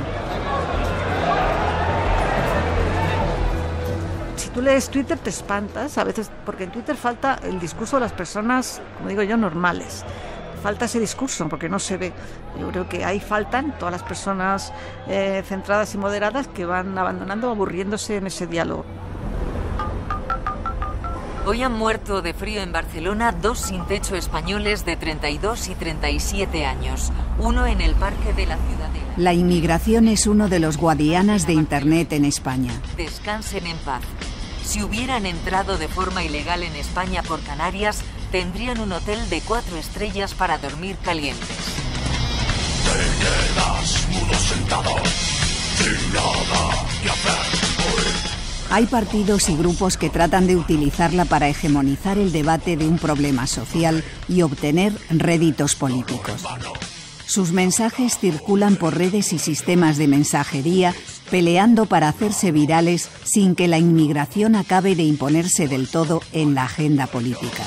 Si tú lees Twitter te espantas a veces, porque en Twitter falta el discurso de las personas, como digo yo, normales. Falta ese discurso porque no se ve. Yo creo que ahí faltan todas las personas centradas y moderadas que van abandonando o aburriéndose en ese diálogo. Hoy han muerto de frío en Barcelona 2 sin techo españoles de 32 y 37 años. Uno en el Parque de la Ciudadela. La inmigración es uno de los guadianas de Internet en España. Descansen en paz. Si hubieran entrado de forma ilegal en España por Canarias, tendrían un hotel de 4 estrellas para dormir calientes. Hay partidos y grupos que tratan de utilizarla para hegemonizar el debate de un problema social y obtener réditos políticos. Sus mensajes circulan por redes y sistemas de mensajería, peleando para hacerse virales sin que la inmigración acabe de imponerse del todo en la agenda política.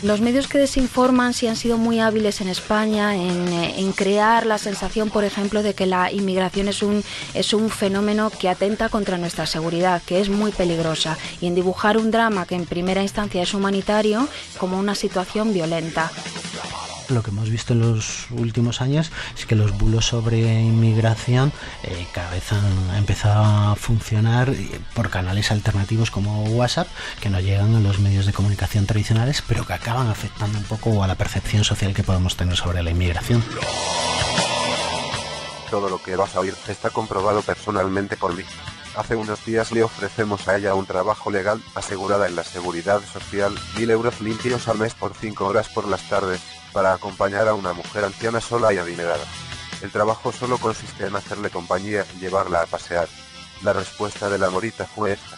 Los medios que desinforman sí han sido muy hábiles en España en crear la sensación, por ejemplo, de que la inmigración es un fenómeno que atenta contra nuestra seguridad, que es muy peligrosa, y en dibujar un drama que en primera instancia es humanitario como una situación violenta. Lo que hemos visto en los últimos años es que los bulos sobre inmigración cada vez han empezado a funcionar por canales alternativos como WhatsApp, que no llegan a los medios de comunicación tradicionales, pero que acaban afectando un poco a la percepción social que podemos tener sobre la inmigración. Todo lo que vas a oír está comprobado personalmente por mí. Hace unos días le ofrecemos a ella un trabajo legal, asegurada en la Seguridad Social, 1.000 euros limpios al mes por 5 horas por las tardes, para acompañar a una mujer anciana sola y adinerada. El trabajo solo consiste en hacerle compañía y llevarla a pasear. La respuesta de la morita fue esta: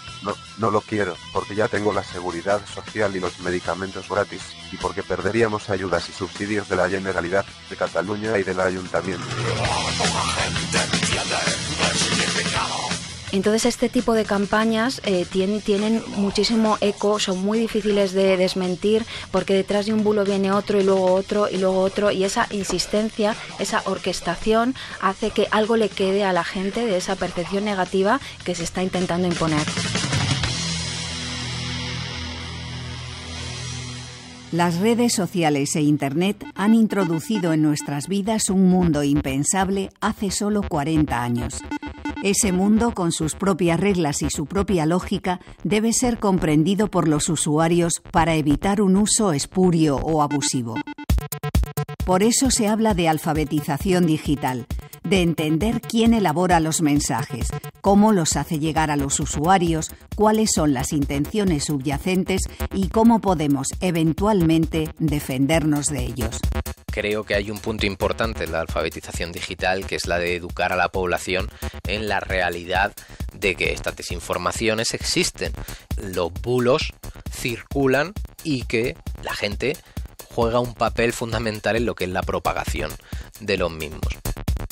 no lo quiero, porque ya tengo la Seguridad Social y los medicamentos gratis, y porque perderíamos ayudas y subsidios de la Generalitat de Cataluña y del Ayuntamiento. Entonces este tipo de campañas tienen muchísimo eco, son muy difíciles de desmentir, porque detrás de un bulo viene otro y luego otro y luego otro, y esa insistencia, esa orquestación hace que algo le quede a la gente de esa percepción negativa que se está intentando imponer. Las redes sociales e Internet han introducido en nuestras vidas un mundo impensable hace solo 40 años. Ese mundo, con sus propias reglas y su propia lógica, debe ser comprendido por los usuarios para evitar un uso espurio o abusivo. Por eso se habla de alfabetización digital, de entender quién elabora los mensajes, cómo los hace llegar a los usuarios, cuáles son las intenciones subyacentes y cómo podemos eventualmente defendernos de ellos. Creo que hay un punto importante en la alfabetización digital, que es la de educar a la población en la realidad de que estas desinformaciones existen. Los bulos circulan y que la gente juega un papel fundamental en lo que es la propagación de los mismos.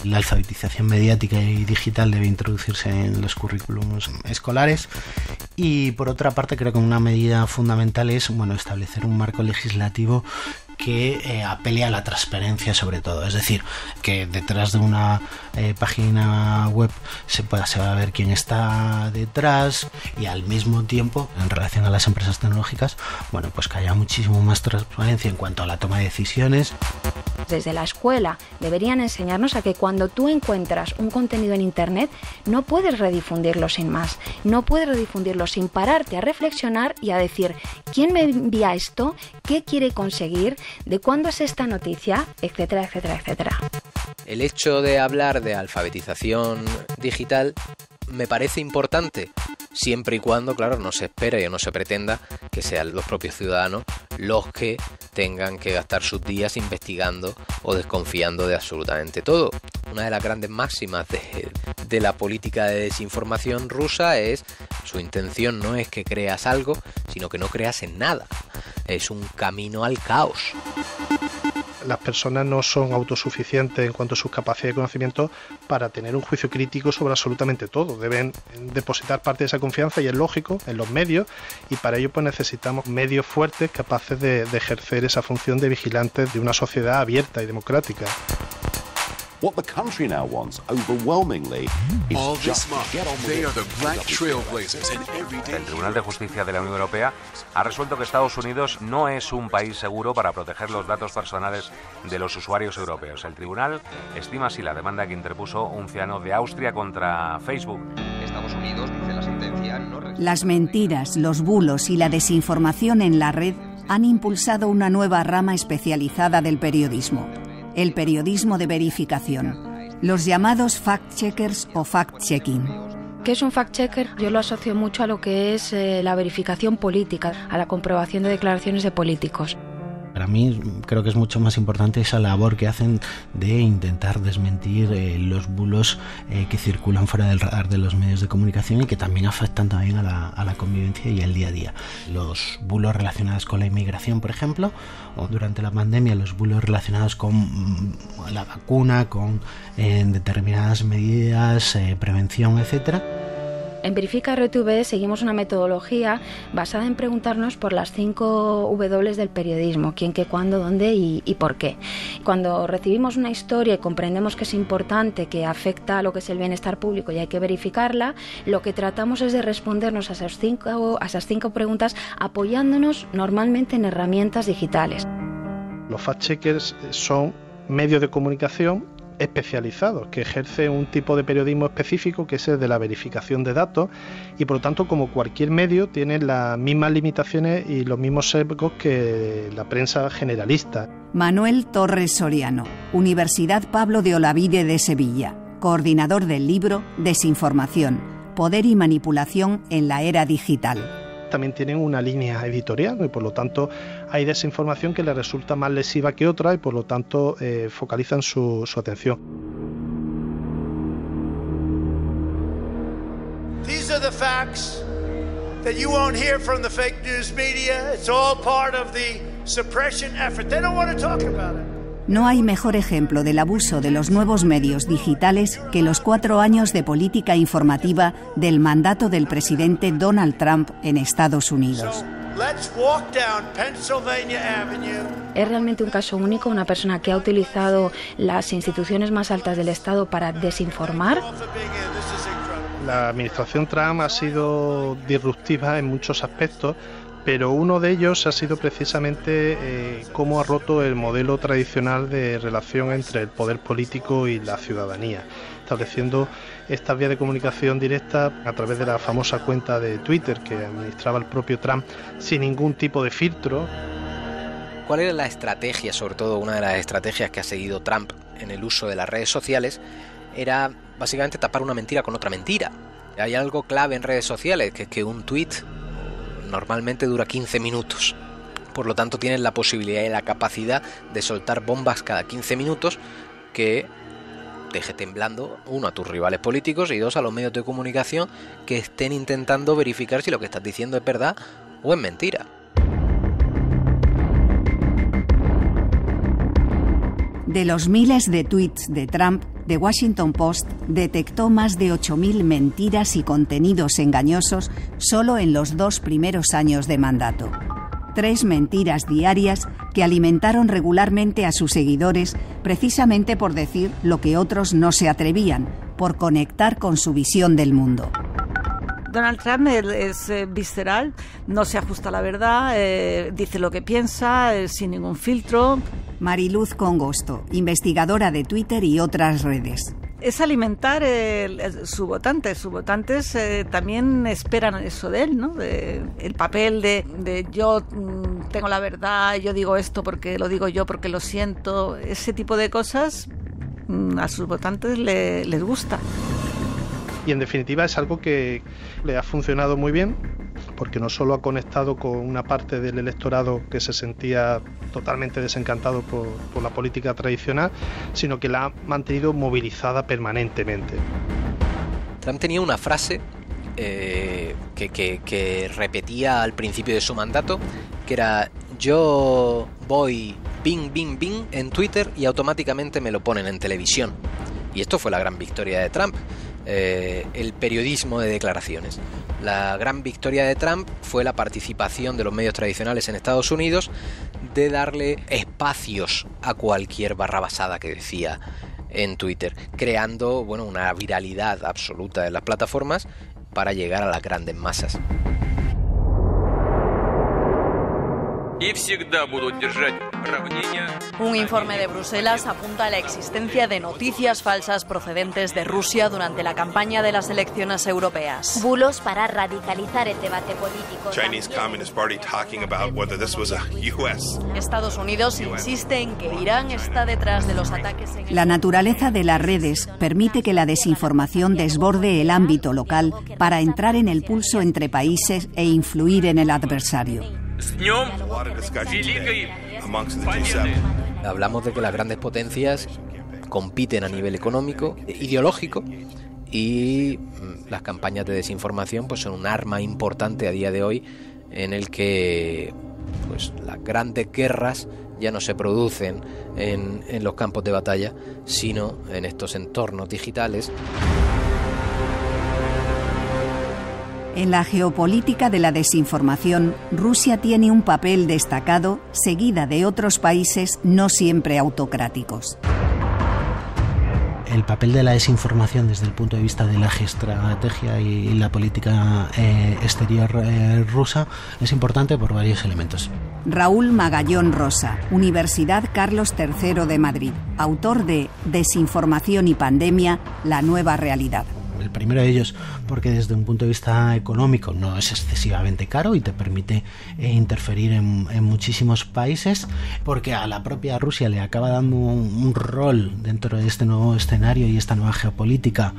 La alfabetización mediática y digital debe introducirse en los currículums escolares, y por otra parte creo que una medida fundamental es establecer un marco legislativo que apele a la transparencia sobre todo, es decir, que detrás de una página web se va a ver quién está detrás, y al mismo tiempo, en relación a las empresas tecnológicas, pues que haya muchísimo más transparencia en cuanto a la toma de decisiones. Desde la escuela deberían enseñarnos a que cuando tú encuentras un contenido en Internet no puedes redifundirlo sin más, no puedes redifundirlo sin pararte a reflexionar y a decir quién me envía esto, qué quiere conseguir, de cuándo es esta noticia, etcétera, etcétera, etcétera. El hecho de hablar de alfabetización digital me parece importante, siempre y cuando, claro, no se espere o no se pretenda que sean los propios ciudadanos los que tengan que gastar sus días investigando o desconfiando de absolutamente todo. Una de las grandes máximas de la política de desinformación rusa es: su intención no es que creas algo, sino que no creas en nada. Es un camino al caos. Las personas no son autosuficientes en cuanto a sus capacidades de conocimiento para tener un juicio crítico sobre absolutamente todo. Deben depositar parte de esa confianza, y es lógico, en los medios, y para ello necesitamos medios fuertes capaces de ejercer esa función de vigilantes de una sociedad abierta y democrática. What the country now wants overwhelmingly is El Tribunal de Justicia de la Unión Europea ha resuelto que Estados Unidos no es un país seguro para proteger los datos personales de los usuarios europeos. El tribunal estima así la demanda que interpuso un ciudadano de Austria contra Facebook. Estados Unidos, dice la sentencia, no... Las mentiras, los bulos y la desinformación en la red han impulsado una nueva rama especializada del periodismo: el periodismo de verificación, los llamados fact-checkers o fact-checking. ¿Qué es un fact-checker? Yo lo asocio mucho a lo que es la verificación política, a la comprobación de declaraciones de políticos. Para mí creo que es mucho más importante esa labor que hacen de intentar desmentir los bulos que circulan fuera del radar de los medios de comunicación y que también afectan también a la convivencia y al día a día. Los bulos relacionados con la inmigración, por ejemplo, o durante la pandemia los bulos relacionados con la vacuna, con determinadas medidas, prevención, etcétera. En Verifica RTV seguimos una metodología basada en preguntarnos por las 5 W del periodismo: quién, qué, cuándo, dónde y por qué. Cuando recibimos una historia y comprendemos que es importante, que afecta a lo que es el bienestar público y hay que verificarla, lo que tratamos es de respondernos a esas cinco preguntas apoyándonos normalmente en herramientas digitales. Los fact-checkers son medios de comunicación especializados que ejercen un tipo de periodismo específico, que es el de la verificación de datos, y por lo tanto, como cualquier medio, tienen las mismas limitaciones y los mismos sesgos que la prensa generalista. Manuel Torres Soriano, Universidad Pablo de Olavide de Sevilla, coordinador del libro Desinformación, Poder y Manipulación en la Era Digital. También tienen una línea editorial y por lo tanto hay desinformación que les resulta más lesiva que otra y por lo tanto focalizan su atención. These are the facts that you won't hear from the fake news media. It's all part of the suppression effort. They don't want to talk about it. No hay mejor ejemplo del abuso de los nuevos medios digitales que los 4 años de política informativa del mandato del presidente Donald Trump en Estados Unidos. Es realmente un caso único, una persona que ha utilizado las instituciones más altas del Estado para desinformar. La administración Trump ha sido disruptiva en muchos aspectos, pero uno de ellos ha sido precisamente cómo ha roto el modelo tradicional de relación entre el poder político y la ciudadanía, estableciendo esta vía de comunicación directa a través de la famosa cuenta de Twitter que administraba el propio Trump sin ningún tipo de filtro. ¿Cuál era la estrategia, sobre todo una de las estrategias que ha seguido Trump en el uso de las redes sociales? Era básicamente tapar una mentira con otra mentira. Hay algo clave en redes sociales, que es que un tweet normalmente dura 15 minutos. Por lo tanto, tienes la posibilidad y la capacidad de soltar bombas cada 15 minutos que deje temblando, 1, a tus rivales políticos y 2, a los medios de comunicación que estén intentando verificar si lo que estás diciendo es verdad o es mentira. De los miles de tweets de Trump, The Washington Post detectó más de 8.000 mentiras y contenidos engañosos solo en los 2 primeros años de mandato. 3 mentiras diarias que alimentaron regularmente a sus seguidores precisamente por decir lo que otros no se atrevían, por conectar con su visión del mundo. Donald Trump es visceral, no se ajusta a la verdad, dice lo que piensa, sin ningún filtro. Mariluz Congosto, investigadora de Twitter y otras redes. Es alimentar su votante. Sus votantes también esperan eso de él, ¿no? El papel de yo tengo la verdad, yo digo esto porque lo digo yo, porque lo siento. Ese tipo de cosas a sus votantes les gusta. Y en definitiva es algo que le ha funcionado muy bien, porque no solo ha conectado con una parte del electorado que se sentía totalmente desencantado por la política tradicional, sino que la ha mantenido movilizada permanentemente. Trump tenía una frase que repetía al principio de su mandato, que era: yo voy bing, bing, bing en Twitter y automáticamente me lo ponen en televisión. Y esto fue la gran victoria de Trump. El periodismo de declaraciones. La gran victoria de Trump fue la participación de los medios tradicionales en Estados Unidos de darle espacios a cualquier barrabasada que decía en Twitter, creando una viralidad absoluta en las plataformas para llegar a las grandes masas. Un informe de Bruselas apunta a la existencia de noticias falsas procedentes de Rusia durante la campaña de las elecciones europeas. Bulos para radicalizar el debate político. Estados Unidos insiste en que Irán está detrás de los ataques en... La naturaleza de las redes permite que la desinformación desborde el ámbito local para entrar en el pulso entre países e influir en el adversario. Hablamos de que las grandes potencias compiten a nivel económico, ideológico, y las campañas de desinformación pues son un arma importante a día de hoy en el que pues las grandes guerras ya no se producen en los campos de batalla, sino en estos entornos digitales. En la geopolítica de la desinformación, Rusia tiene un papel destacado, seguida de otros países no siempre autocráticos. El papel de la desinformación desde el punto de vista de la geoestrategia y la política exterior rusa es importante por varios elementos. Raúl Magallón Rosa, Universidad Carlos III de Madrid, autor de Desinformación y pandemia, la nueva realidad. El primero de ellos porque desde un punto de vista económico no es excesivamente caro y te permite interferir en muchísimos países, porque a la propia Rusia le acaba dando un rol dentro de este nuevo escenario y esta nueva geopolítica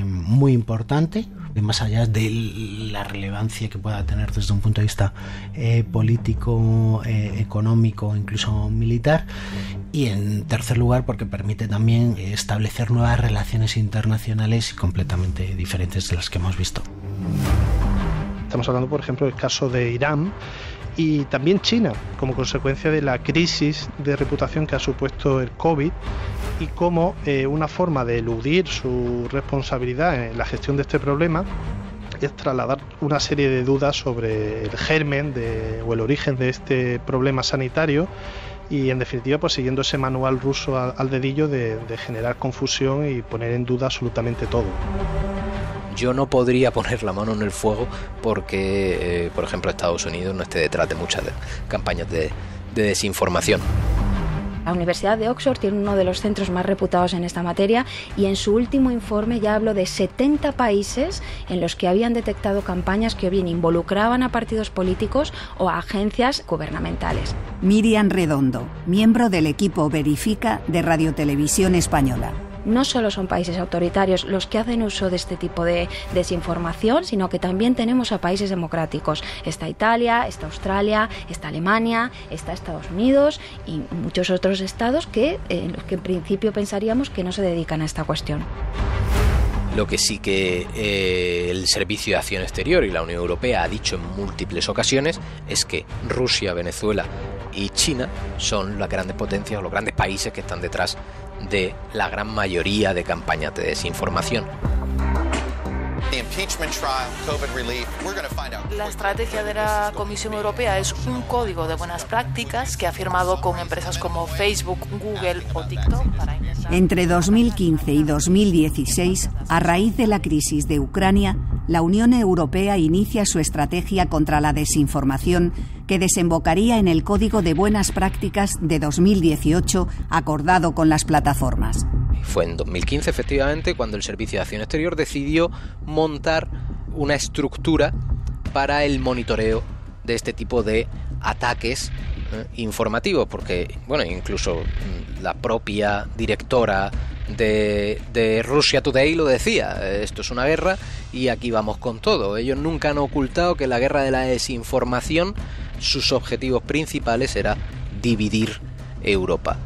muy importante, más allá de la relevancia que pueda tener desde un punto de vista político, económico, incluso militar. Y en tercer lugar porque permite también establecer nuevas relaciones internacionales completamente diferentes de las que hemos visto. Estamos hablando, por ejemplo, del caso de Irán y también China, como consecuencia de la crisis de reputación que ha supuesto el COVID, y como una forma de eludir su responsabilidad en la gestión de este problema es trasladar una serie de dudas sobre el germen o el origen de este problema sanitario, y en definitiva pues siguiendo ese manual ruso al dedillo de generar confusión y poner en duda absolutamente todo. Yo no podría poner la mano en el fuego porque, por ejemplo, Estados Unidos no esté detrás de muchas campañas de desinformación. La Universidad de Oxford tiene uno de los centros más reputados en esta materia y en su último informe ya habló de 70 países en los que habían detectado campañas que o bien involucraban a partidos políticos o a agencias gubernamentales. Miriam Redondo, miembro del equipo Verifica de Radiotelevisión Española. No solo son países autoritarios los que hacen uso de este tipo de desinformación, sino que también tenemos a países democráticos. Está Italia, está Australia, está Alemania, está Estados Unidos y muchos otros estados en los que en principio pensaríamos que no se dedican a esta cuestión. Lo que sí que el Servicio de Acción Exterior y la Unión Europea ha dicho en múltiples ocasiones es que Rusia, Venezuela y China son las grandes potencias o los grandes países que están detrás de la gran mayoría de campañas de desinformación. La estrategia de la Comisión Europea es un código de buenas prácticas que ha firmado con empresas como Facebook, Google o TikTok. Entre 2015 y 2016, a raíz de la crisis de Ucrania, la Unión Europea inicia su estrategia contra la desinformación que desembocaría en el Código de Buenas Prácticas de 2018 acordado con las plataformas. Fue en 2015, efectivamente, cuando el Servicio de Acción Exterior decidió montar una estructura para el monitoreo de este tipo de ataques informativos, porque, bueno, incluso la propia directora de Russia Today lo decía, esto es una guerra y aquí vamos con todo. Ellos nunca han ocultado que la guerra de la desinformación, sus objetivos principales era dividir Europa.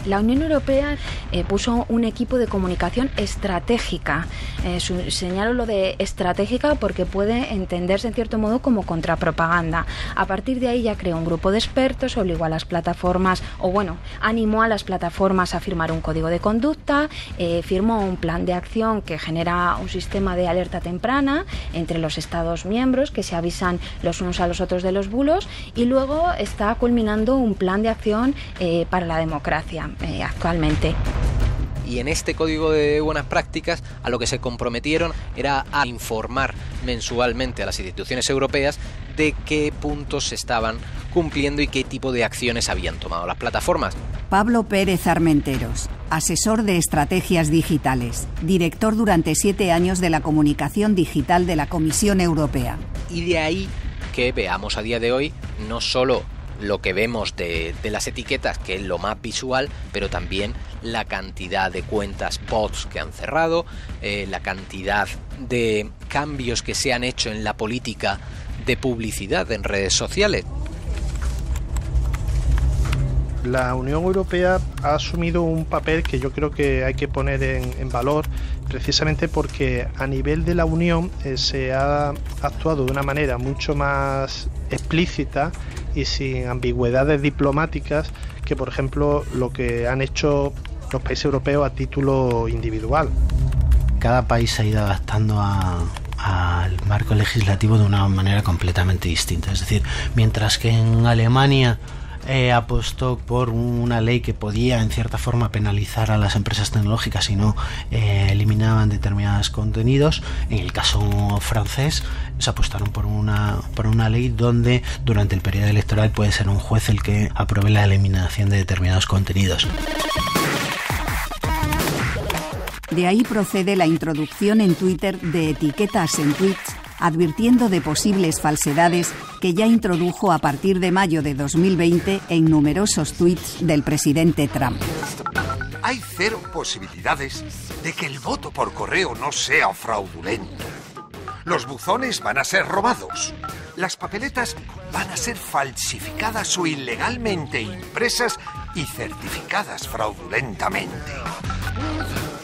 La Unión Europea puso un equipo de comunicación estratégica. Señalo lo de estratégica porque puede entenderse en cierto modo como contrapropaganda. A partir de ahí ya creó un grupo de expertos, obligó a las plataformas, animó a las plataformas a firmar un código de conducta, firmó un plan de acción que genera un sistema de alerta temprana entre los Estados miembros que se avisan los unos a los otros de los bulos, y luego está culminando un plan de acción para la democracia. Actualmente. Y en este código de buenas prácticas a lo que se comprometieron era a informar mensualmente a las instituciones europeas de qué puntos se estaban cumpliendo y qué tipo de acciones habían tomado las plataformas. Pablo Pérez Armenteros, asesor de estrategias digitales, director durante 7 años de la comunicación digital de la Comisión Europea. Y de ahí que veamos a día de hoy no solo lo que vemos de las etiquetas, que es lo más visual, pero también la cantidad de cuentas bots que han cerrado, la cantidad de cambios que se han hecho en la política de publicidad en redes sociales. La Unión Europea ha asumido un papel que yo creo que hay que poner en valor, precisamente porque a nivel de la Unión se ha actuado de una manera mucho más explícita y sin ambigüedades diplomáticas que, por ejemplo, lo que han hecho los países europeos a título individual. Cada país se ha ido adaptando al marco legislativo de una manera completamente distinta. Es decir, mientras que en Alemania apostó por una ley que podía en cierta forma penalizar a las empresas tecnológicas si no eliminaban determinados contenidos, en el caso francés se apostaron por una ley donde durante el periodo electoral puede ser un juez el que apruebe la eliminación de determinados contenidos. De ahí procede la introducción en Twitter de etiquetas en tweets, advirtiendo de posibles falsedades que ya introdujo a partir de mayo de 2020 en numerosos tweets del presidente Trump. Hay cero posibilidades de que el voto por correo no sea fraudulento. Los buzones van a ser robados. Las papeletas van a ser falsificadas o ilegalmente impresas y certificadas fraudulentamente.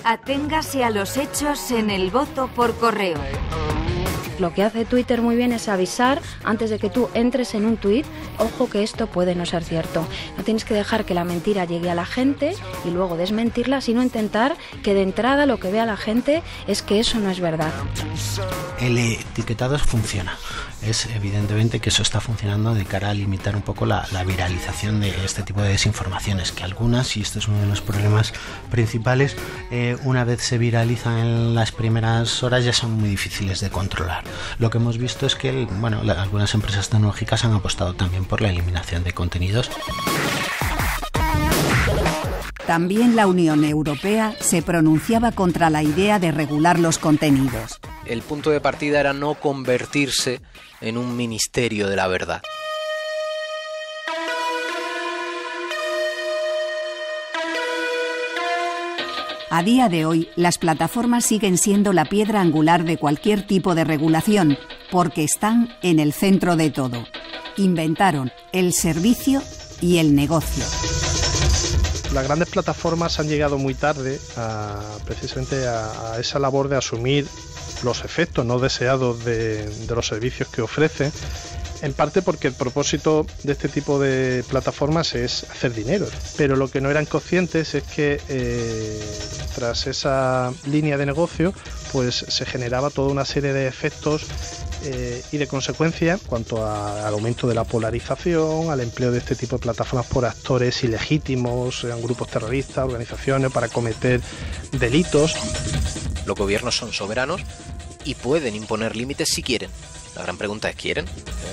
Aténgase a los hechos en el voto por correo. Lo que hace Twitter muy bien es avisar antes de que tú entres en un tuit, ojo que esto puede no ser cierto. No tienes que dejar que la mentira llegue a la gente y luego desmentirla, sino intentar que de entrada lo que vea la gente es que eso no es verdad. El etiquetado funciona. Es evidentemente que eso está funcionando de cara a limitar un poco la viralización de este tipo de desinformaciones, que algunas, y este es uno de los problemas principales, una vez se viralizan en las primeras horas ya son muy difíciles de controlar. Lo que hemos visto es que algunas empresas tecnológicas han apostado también por la eliminación de contenidos. También la Unión Europea se pronunciaba contra la idea de regular los contenidos. El punto de partida era no convertirse en un ministerio de la verdad. A día de hoy, las plataformas siguen siendo la piedra angular de cualquier tipo de regulación, porque están en el centro de todo. Inventaron el servicio y el negocio. Las grandes plataformas han llegado muy tarde precisamente a esa labor de asumir los efectos no deseados de los servicios que ofrecen, en parte porque el propósito de este tipo de plataformas es hacer dinero, pero lo que no eran conscientes es que tras esa línea de negocio pues se generaba toda una serie de efectos y de consecuencias en cuanto al aumento de la polarización, al empleo de este tipo de plataformas por actores ilegítimos, sean grupos terroristas, organizaciones para cometer delitos. Los gobiernos son soberanos y pueden imponer límites si quieren. La gran pregunta es, ¿quieren?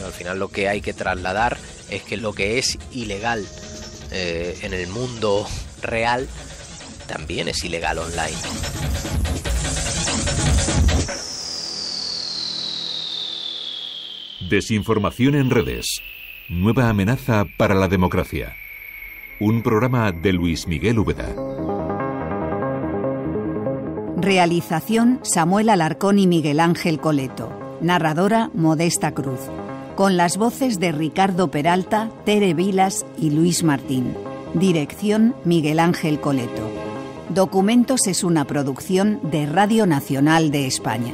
Al final lo que hay que trasladar es que lo que es ilegal en el mundo real también es ilegal online. Desinformación en redes. Nueva amenaza para la democracia. Un programa de Luis Miguel Úbeda. Realización: Samuel Alarcón y Miguel Ángel Coleto. Narradora: Modesta Cruz. Con las voces de Ricardo Peralta, Tere Vilas y Luis Martín. Dirección: Miguel Ángel Coleto. Documentos es una producción de Radio Nacional de España.